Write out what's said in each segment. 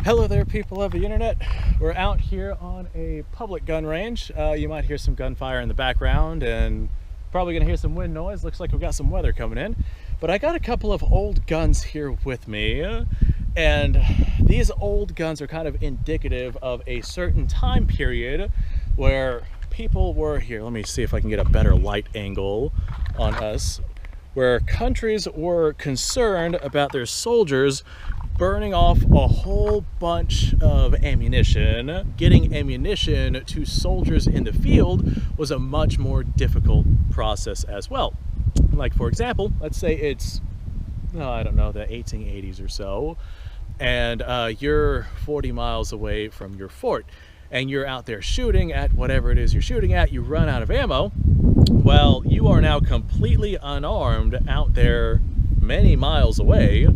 Hello there, people of the internet. We're out here on a public gun range. You might hear some gunfire in the background and probably gonna hear some wind noise. Looks like we've got some weather coming in. But I got a couple of old guns here with me, and these old guns are kind of indicative of a certain time period where people were here. Let me see if I can get a better light angle on us, where countries were concerned about their soldiers burning off a whole bunch of ammunition. Getting ammunition to soldiers in the field was a much more difficult process as well. Like, for example, let's say it's, I don't know, the 1880s or so, and you're 40 miles away from your fort, and you're out there shooting at whatever it is you're shooting at. You run out of ammo. Well, you are now completely unarmed out there many miles away.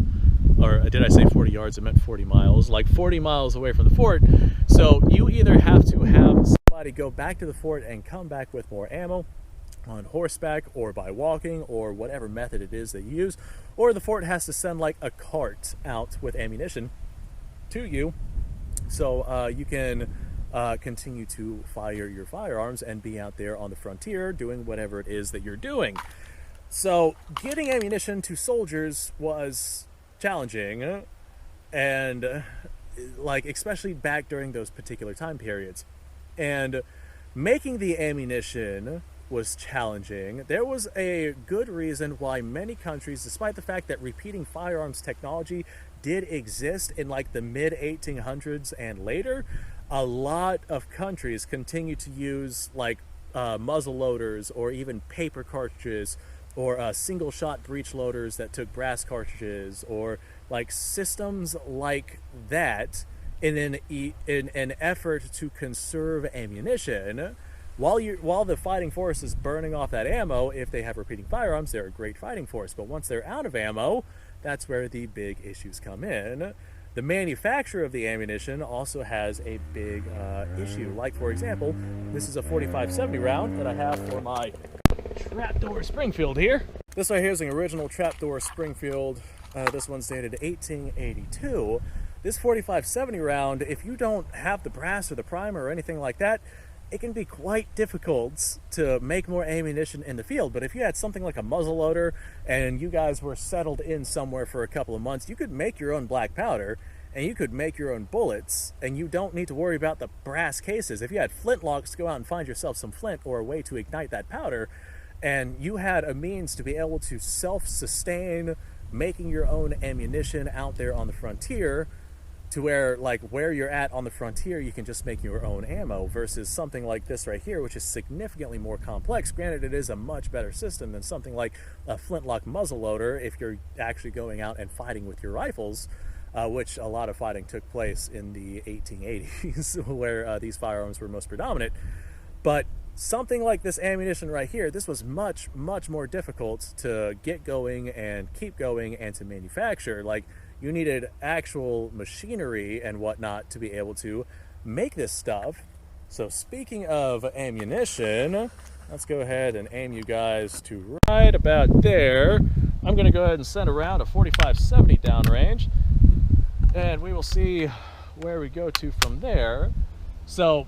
Or did I say 40 yards? I meant 40 miles, like 40 miles away from the fort. So you either have to have somebody go back to the fort and come back with more ammo on horseback or by walking or whatever method it is that you use, or the fort has to send like a cart out with ammunition to you so you can continue to fire your firearms and be out there on the frontier doing whatever it is that you're doing. So getting ammunition to soldiers was challenging, and like especially back during those particular time periods, and making the ammunition was challenging. There was a good reason why many countries, despite the fact that repeating firearms technology did exist in like the mid 1800s and later, a lot of countries continue to use like muzzle loaders or even paper cartridges, or single shot breech loaders that took brass cartridges, or like systems like that in an effort to conserve ammunition. While the fighting force is burning off that ammo, if they have repeating firearms, they're a great fighting force. But once they're out of ammo, that's where the big issues come in. The manufacturer of the ammunition also has a big issue. Like, for example, this is a 45-70 round that I have for my trapdoor Springfield here. This right here is an original trapdoor Springfield. This one's dated 1882. This 45-70 round, if you don't have the brass or the primer or anything like that, it can be quite difficult to make more ammunition in the field. But if you had something like a muzzle loader and you guys were settled in somewhere for a couple of months, you could make your own black powder and you could make your own bullets, and you don't need to worry about the brass cases. If you had flintlocks, go out and find yourself some flint or a way to ignite that powder, and you had a means to be able to self-sustain making your own ammunition out there on the frontier, to where like where you're at on the frontier you can just make your own ammo, versus something like this right here, which is significantly more complex. Granted, it is a much better system than something like a flintlock muzzleloader if you're actually going out and fighting with your rifles, which a lot of fighting took place in the 1880s where these firearms were most predominant. But something like this ammunition right here, this was much more difficult to get going and keep going and to manufacture. Like, you needed actual machinery and whatnot to be able to make this stuff. So speaking of ammunition, let's go ahead and aim you guys to right about there. I'm gonna go ahead and send around a 45-70 downrange, and we will see where we go to from there. So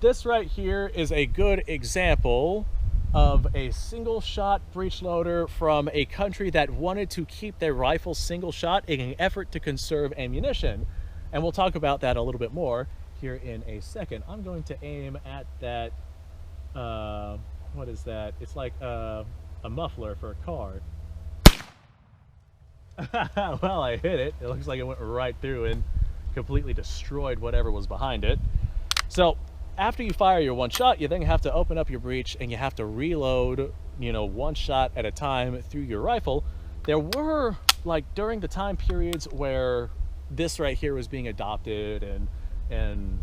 this right here is a good example of a single shot breech loader from a country that wanted to keep their rifles single shot in an effort to conserve ammunition. And we'll talk about that a little bit more here in a second. I'm going to aim at that, what is that? It's like a muffler for a car. Well, I hit it. It looks like it went right through and completely destroyed whatever was behind it. So after you fire your one shot, you then have to open up your breech and you have to reload, one shot at a time through your rifle. There were, like, during the time periods where this right here was being adopted and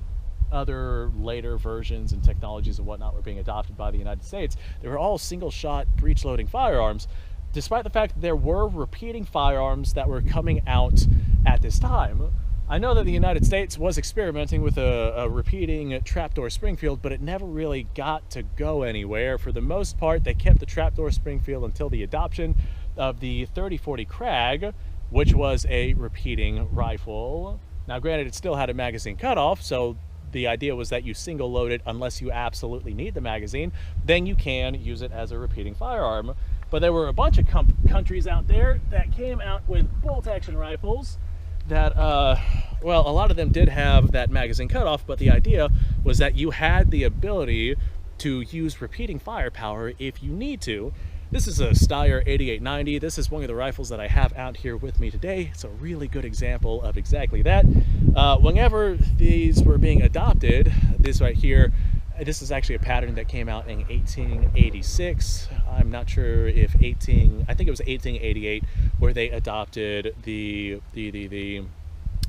other later versions and technologies and whatnot were being adopted by the United States, they were all single shot breech loading firearms, despite the fact that there were repeating firearms that were coming out at this time. I know that the United States was experimenting with a repeating trapdoor Springfield, but it never really got to go anywhere. For the most part, they kept the trapdoor Springfield until the adoption of the 30-40 Krag, which was a repeating rifle. Now granted, it still had a magazine cutoff, so the idea was that you single load it unless you absolutely need the magazine, then you can use it as a repeating firearm. But there were a bunch of countries out there that came out with bolt action rifles that, well, a lot of them did have that magazine cutoff, but the idea was that you had the ability to use repeating firepower if you need to. This is a Steyr 8890. This is one of the rifles that I have out here with me today. It's a really good example of exactly that. Whenever these were being adopted, this right here, this is actually a pattern that came out in 1886. I'm not sure if I think it was 1888 where they adopted the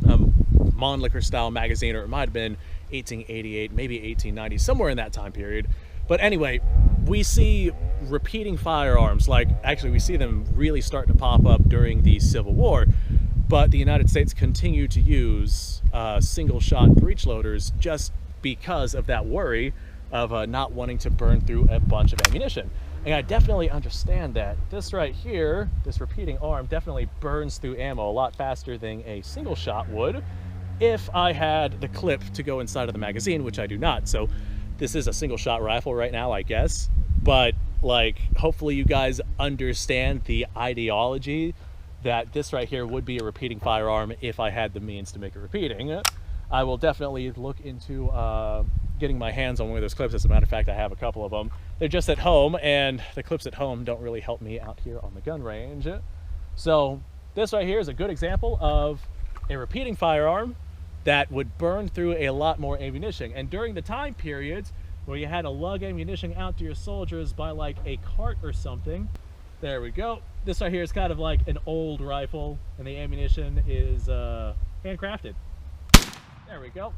Mannlicher style magazine, or it might have been 1888, maybe 1890, somewhere in that time period. But anyway, we see repeating firearms, like actually we see them really starting to pop up during the Civil War, but the United States continued to use single shot breech loaders just because of that worry of not wanting to burn through a bunch of ammunition. And I definitely understand that. This right here, this repeating arm, definitely burns through ammo a lot faster than a single shot would if I had the clip to go inside of the magazine, which I do not. So this is a single shot rifle right now, I guess, but like hopefully you guys understand the ideology that this right here would be a repeating firearm if I had the means to make it repeating. I will definitely look into getting my hands on one of those clips. As a matter of fact, I have a couple of them. They're just at home, and the clips at home don't really help me out here on the gun range. So this right here is a good example of a repeating firearm that would burn through a lot more ammunition. And during the time periods where you had to lug ammunition out to your soldiers by like a cart or something, there we go. This right here is kind of like an old rifle, and the ammunition is handcrafted. There we go.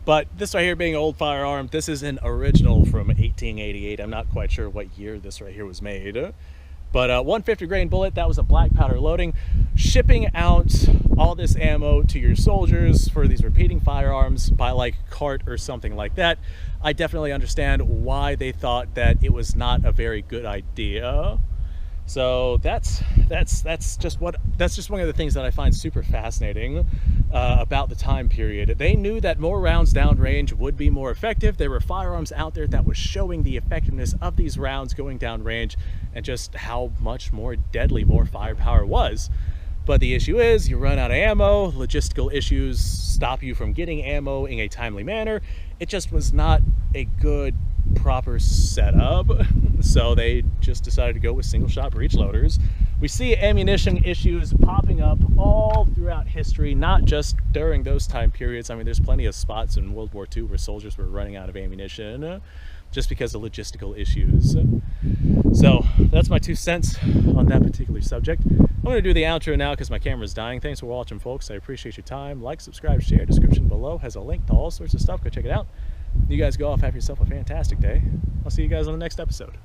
But this right here being an old firearm, this is an original from 1888. I'm not quite sure what year this right here was made. But 150 grain bullet, that was a black powder loading. Shipping out all this ammo to your soldiers for these repeating firearms by like cart or something like that, I definitely understand why they thought that it was not a very good idea. So that's just one of the things that I find super fascinating about the time period. They knew that more rounds downrange would be more effective. There were firearms out there that was showing the effectiveness of these rounds going downrange and just how much more deadly more firepower was. But the issue is you run out of ammo, logistical issues stop you from getting ammo in a timely manner. It just was not a good proper setup, so they just decided to go with single shot breech loaders. We see ammunition issues popping up all throughout history, not just during those time periods. I mean, there's plenty of spots in World War II where soldiers were running out of ammunition just because of logistical issues. So that's my 2 cents on that particular subject. I'm going to do the outro now because my camera's dying. Thanks for watching, folks. I appreciate your time. Like, subscribe, share. Description below has a link to all sorts of stuff. Go check it out. You guys go off, have yourself a fantastic day. I'll see you guys on the next episode.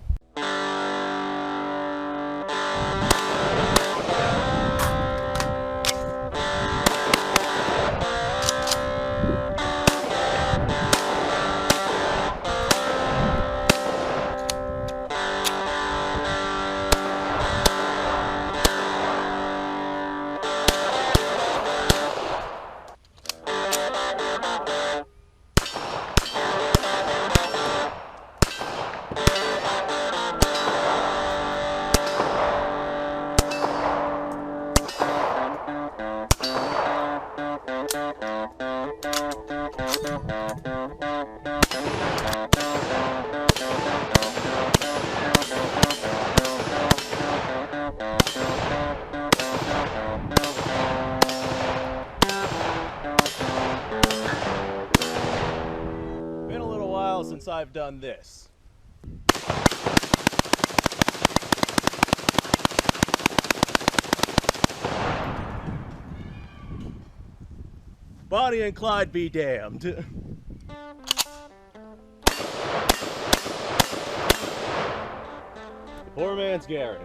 Been a little while since I've done this. Bonnie and Clyde be damned. Poor man's Gary.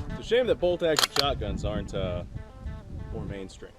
It's a shame that bolt-action shotguns aren't more mainstream.